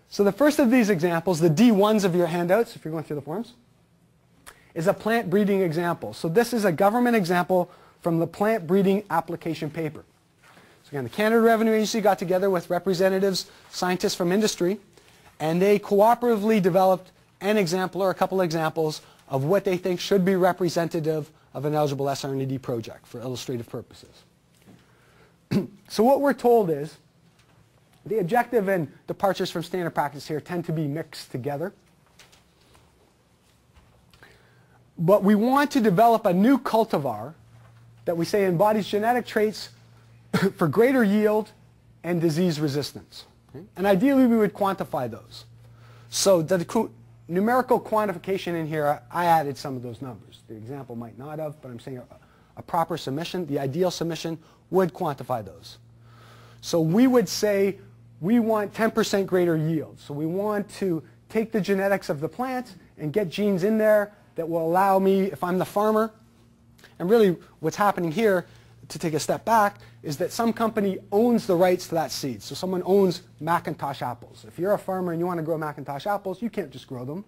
So the first of these examples, the D1s of your handouts, if you're going through the forms, is a plant breeding example. So this is a government example from the plant breeding application paper. So again, the Canada Revenue Agency got together with representatives, scientists from industry, and they cooperatively developed an example or a couple examples of what they think should be representative of an eligible SR&ED project for illustrative purposes. So what we're told is the objective and departures from standard practice here tend to be mixed together. But we want to develop a new cultivar that we say embodies genetic traits for greater yield and disease resistance. Okay? And ideally we would quantify those. So the numerical quantification in here, I added some of those numbers. The example might not have, but I'm saying a proper submission, the ideal submission would quantify those. So we would say we want 10% greater yield. So we want to take the genetics of the plant and get genes in there that will allow me, if I'm the farmer, and really what's happening here, to take a step back, is that some company owns the rights to that seed. So someone owns Macintosh apples. If you're a farmer and you want to grow Macintosh apples, you can't just grow them.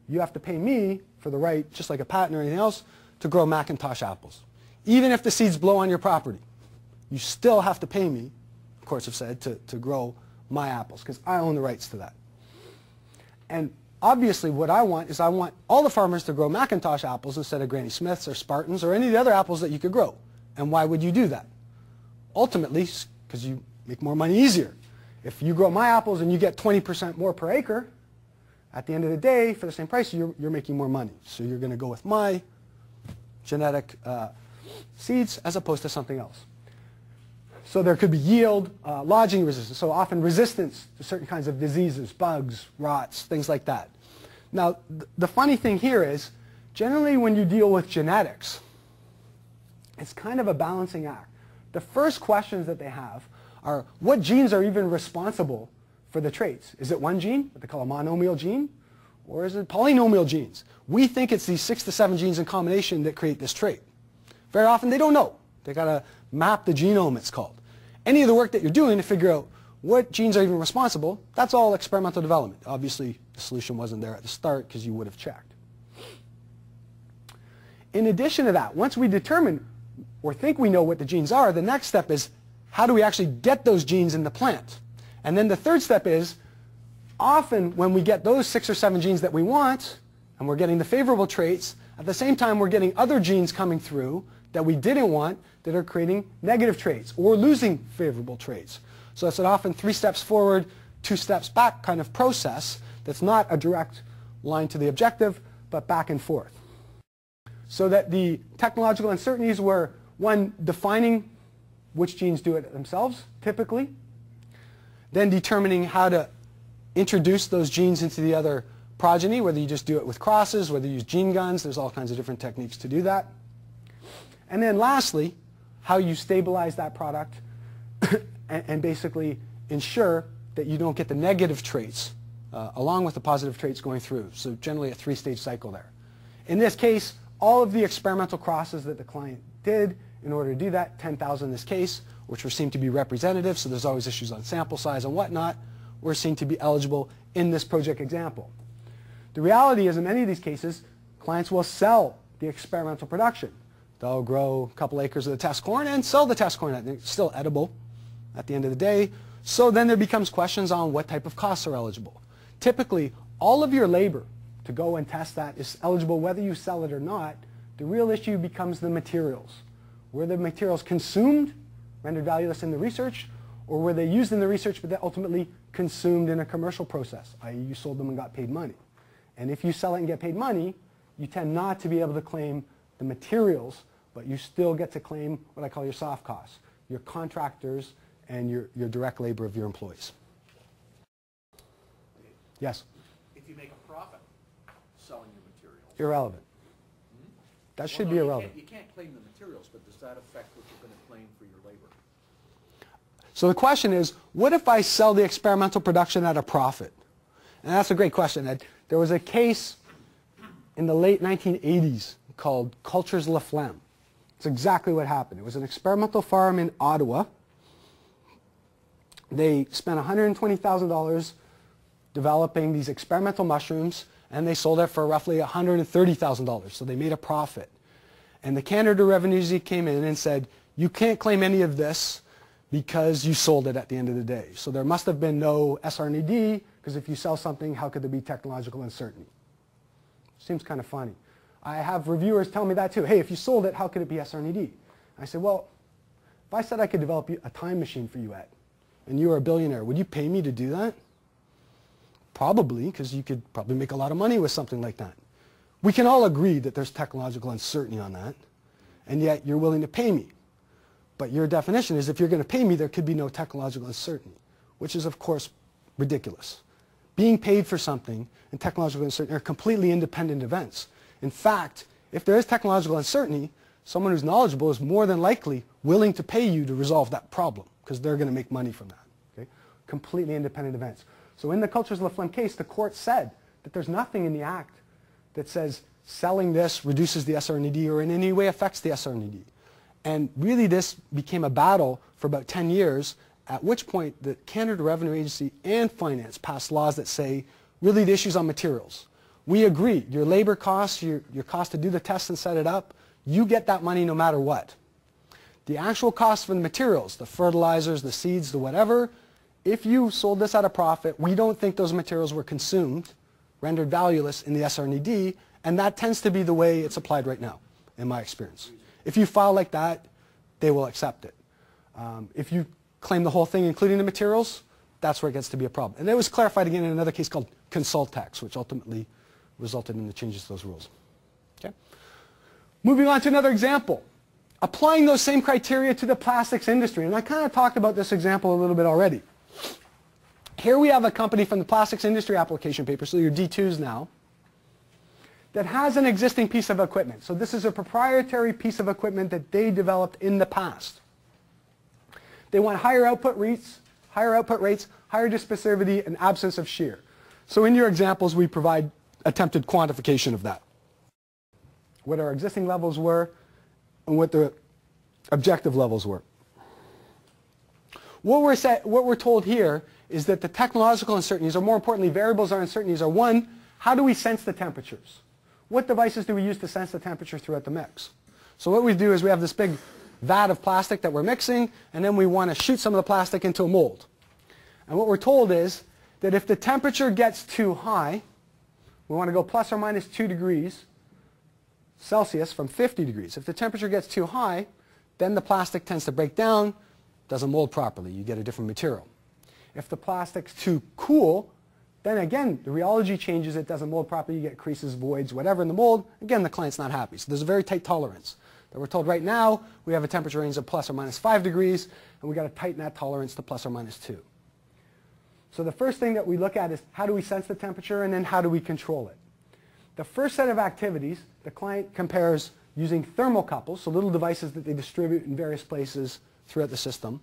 You have to pay me for the right, just like a patent or anything else, to grow Macintosh apples. Even if the seeds blow on your property, you still have to pay me, courts have said, to grow my apples, because I own the rights to that. And obviously what I want is I want all the farmers to grow Macintosh apples instead of Granny Smiths or Spartans or any of the other apples that you could grow. And why would you do that? Ultimately, because you make more money easier. If you grow my apples and you get 20% more per acre, at the end of the day, for the same price, you're making more money. So you're going to go with my genetic seeds as opposed to something else. So there could be yield, lodging resistance, so often resistance to certain kinds of diseases, bugs, rots, things like that. Now, the funny thing here is, generally when you deal with genetics, it's kind of a balancing act. The first questions that they have are, what genes are even responsible for the traits? Is it one gene, what they call a monomial gene, or is it polynomial genes? We think it's these 6 to 7 genes in combination that create this trait. Very often they don't know. They got to map the genome, it's called. Any of the work that you're doing to figure out what genes are even responsible, that's all experimental development. Obviously, the solution wasn't there at the start because you would have checked. In addition to that, once we determine or think we know what the genes are, the next step is, how do we actually get those genes in the plant? And then the third step is, often when we get those 6 or 7 genes that we want, and we're getting the favorable traits, at the same time we're getting other genes coming through that we didn't want that are creating negative traits or losing favorable traits. So it's an often 3 steps forward, 2 steps back kind of process that's not a direct line to the objective, but back and forth. So that the technological uncertainties were, one, defining which genes do it themselves, typically, then determining how to introduce those genes into the other progeny, whether you just do it with crosses, whether you use gene guns, there's all kinds of different techniques to do that. And then lastly, how you stabilize that product and basically ensure that you don't get the negative traits along with the positive traits going through. So generally a 3-stage cycle there. In this case, all of the experimental crosses that the client did in order to do that, 10,000 in this case, which were seen to be representative, so there's always issues on sample size and whatnot, were seen to be eligible in this project example. The reality is, in many of these cases, clients will sell the experimental production. They'll grow a couple acres of the test corn and sell the test corn. It's still edible at the end of the day. So then there becomes questions on what type of costs are eligible. Typically, all of your labor to go and test that is eligible whether you sell it or not. The real issue becomes the materials. Were the materials consumed, rendered valueless in the research, or were they used in the research but then ultimately consumed in a commercial process, i.e. you sold them and got paid money? And if you sell it and get paid money, you tend not to be able to claim the materials, but you still get to claim what I call your soft costs, your contractors and your direct labor of your employees. Yes? If you make a profit selling your materials. Irrelevant. That should be irrelevant. You can't claim the materials, but does that affect what you're going to claim for your labor? So the question is, what if I sell the experimental production at a profit? And that's a great question, Ed. There was a case in the late 1980s called Cultures La Flemme. It's exactly what happened. It was an experimental farm in Ottawa. They spent $120,000 developing these experimental mushrooms, and they sold it for roughly $130,000, so they made a profit. And the Canada Revenue Agency came in and said, you can't claim any of this because you sold it at the end of the day. So there must have been no SR&ED, because if you sell something, how could there be technological uncertainty? Seems kind of funny. I have reviewers tell me that too. Hey, if you sold it, how could it be SR&ED? I said, well, if I said I could develop a time machine for you, Ed, and you were a billionaire, would you pay me to do that? Probably, because you could probably make a lot of money with something like that. We can all agree that there's technological uncertainty on that, and yet you're willing to pay me. But your definition is if you're going to pay me, there could be no technological uncertainty, which is, of course, ridiculous. Being paid for something and technological uncertainty are completely independent events. In fact, if there is technological uncertainty, someone who's knowledgeable is more than likely willing to pay you to resolve that problem, because they're going to make money from that. Okay? Completely independent events. So in the Cultures La Flemme case, the court said that there's nothing in the Act that says selling this reduces the SR&ED or in any way affects the SR&ED. And really this became a battle for about 10 years, at which point the Canada Revenue Agency and Finance passed laws that say, really the issue's on materials. We agree, your labor costs, your cost to do the test and set it up, you get that money no matter what. The actual cost for the materials, the fertilizers, the seeds, the whatever, if you sold this at a profit, we don't think those materials were consumed, rendered valueless in the SR&ED, and that tends to be the way it's applied right now, in my experience. If you file like that, they will accept it. If you claim the whole thing, including the materials, that's where it gets to be a problem. And it was clarified again in another case called Consultex, which ultimately resulted in the changes to those rules. Okay? Moving on to another example. Applying those same criteria to the plastics industry. And I kind of talked about this example a little bit already. Here we have a company from the plastics industry application paper, so your D2s now, that has an existing piece of equipment. So this is a proprietary piece of equipment that they developed in the past. They want higher output rates, higher dispersivity, and absence of shear. So in your examples, we provide attempted quantification of that. What our existing levels were and what the objective levels were. What we're told here is that the technological uncertainties, or more importantly, variables or uncertainties, are one, how do we sense the temperatures? What devices do we use to sense the temperature throughout the mix? So what we do is we have this big vat of plastic that we're mixing, and then we want to shoot some of the plastic into a mold. And what we're told is that if the temperature gets too high, we want to go plus or minus 2 degrees Celsius from 50 degrees. If the temperature gets too high, then the plastic tends to break down, doesn't mold properly. You get a different material. If the plastic's too cool, then again, the rheology changes, it doesn't mold properly, you get creases, voids, whatever in the mold. Again, the client's not happy. So there's a very tight tolerance. That we're told right now, we have a temperature range of plus or minus 5 degrees, and we've got to tighten that tolerance to plus or minus 2. So the first thing that we look at is how do we sense the temperature, and then how do we control it. The first set of activities, the client compares using thermocouples, so little devices that they distribute in various places throughout the system,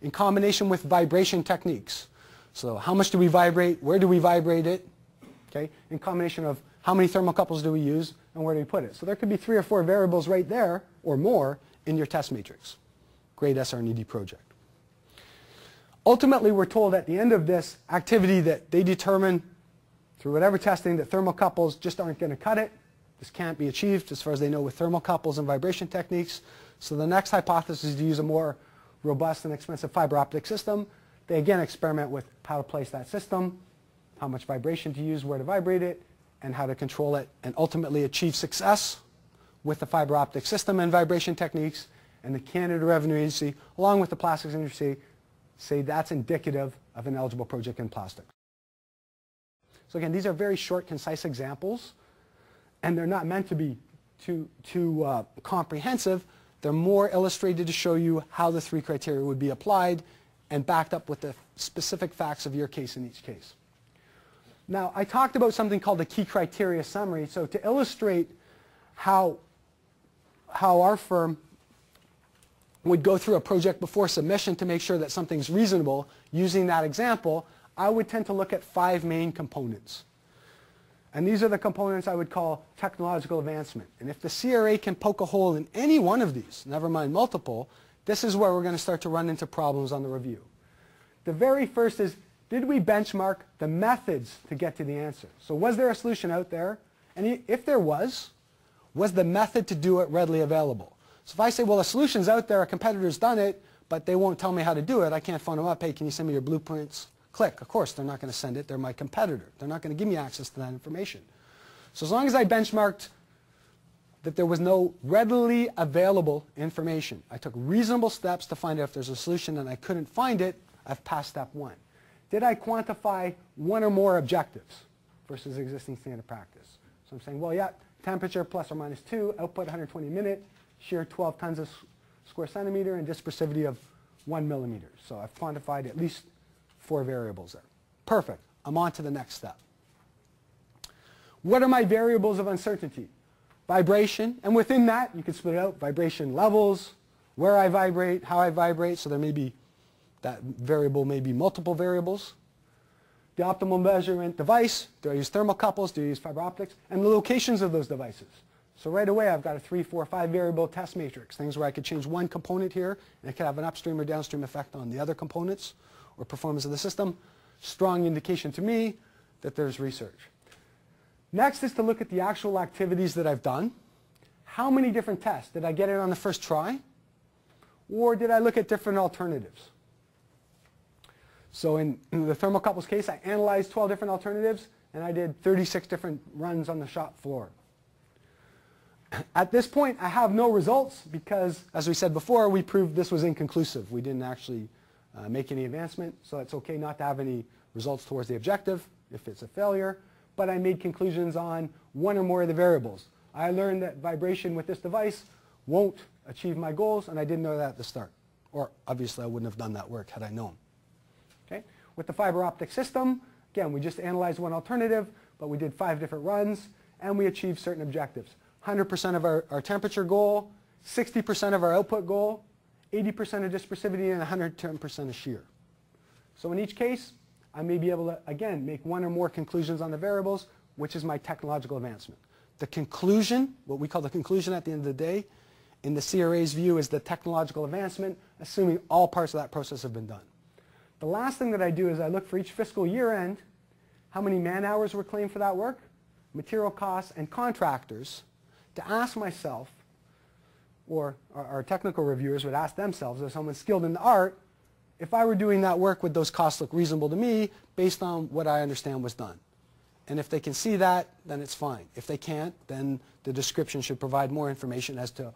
in combination with vibration techniques. So how much do we vibrate, where do we vibrate it, okay, in combination of how many thermocouples do we use, and where do we put it. So there could be 3 or 4 variables right there, or more, in your test matrix. Great SR&ED project. Ultimately, we're told at the end of this activity that they determine, through whatever testing, that thermocouples just aren't going to cut it. This can't be achieved, as far as they know, with thermocouples and vibration techniques. So the next hypothesis is to use a more robust and expensive fiber optic system. They again experiment with how to place that system, how much vibration to use, where to vibrate it, and how to control it, and ultimately achieve success with the fiber optic system and vibration techniques. And the Canada Revenue Agency, along with the plastics industry, say that's indicative of an eligible project in plastics. So again, these are very short, concise examples, and they're not meant to be too comprehensive. They're more illustrated to show you how the 3 criteria would be applied and backed up with the specific facts of your case in each case. Now, I talked about something called the key criteria summary. So to illustrate how our firm would go through a project before submission to make sure that something's reasonable, using that example, I would tend to look at 5 main components. And these are the components I would call technological advancement. And if the CRA can poke a hole in any one of these, never mind multiple, this is where we're going to start to run into problems on the review. The very first is, did we benchmark the methods to get to the answer? So was there a solution out there? And if there was the method to do it readily available? So if I say, well, a solution's out there, a competitor's done it, but they won't tell me how to do it, I can't phone them up, hey, can you send me your blueprints? Click. Of course, they're not going to send it. They're my competitor. They're not going to give me access to that information. So as long as I benchmarked that there was no readily available information, I took reasonable steps to find out if there's a solution and I couldn't find it, I've passed step one. Did I quantify one or more objectives versus existing standard practice? So I'm saying, well, yeah, temperature plus or minus 2, output 120 a minute, shear 12 tons of square centimeter, and dispersivity of 1 millimeter. So I've quantified at least 4 variables there. Perfect. I'm on to the next step. What are my variables of uncertainty? Vibration, and within that, you can split it out, vibration levels, where I vibrate, how I vibrate, so there may be, that variable may be multiple variables. The optimal measurement device, do I use thermocouples, do I use fiber optics, and the locations of those devices. So right away I've got a 3, 4, 5 variable test matrix, things where I could change one component here and it could have an upstream or downstream effect on the other components or performance of the system. Strong indication to me that there's research. Next is to look at the actual activities that I've done. How many different tests? Did I get it on the first try? Or did I look at different alternatives? So in the thermocouples case, I analyzed 12 different alternatives and I did 36 different runs on the shop floor. At this point, I have no results because, as we said before, we proved this was inconclusive. We didn't actually make any advancement, so it's okay not to have any results towards the objective if it's a failure, but I made conclusions on one or more of the variables. I learned that vibration with this device won't achieve my goals, and I didn't know that at the start. Or obviously, I wouldn't have done that work had I known. Okay? With the fiber optic system, again, we just analyzed one alternative, but we did 5 different runs, and we achieved certain objectives. 100% of our temperature goal, 60% of our output goal, 80% of dispersivity, and 110% of shear. So in each case, I may be able to, again, make one or more conclusions on the variables, which is my technological advancement. The conclusion, what we call the conclusion at the end of the day, in the CRA's view is the technological advancement, assuming all parts of that process have been done. The last thing that I do is I look for each fiscal year end, how many man hours were claimed for that work, material costs, and contractors, to ask myself, or our technical reviewers would ask themselves, as someone skilled in the art, if I were doing that work, would those costs look reasonable to me based on what I understand was done? And if they can see that, then it's fine. If they can't, then the description should provide more information as to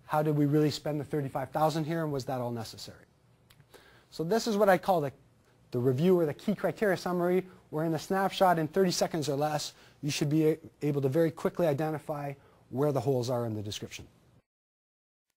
how did we really spend the $35,000 here and was that all necessary? So this is what I call the review or the key criteria summary, where in a snapshot in 30 seconds or less, you should be able to very quickly identify where the holes are in the description.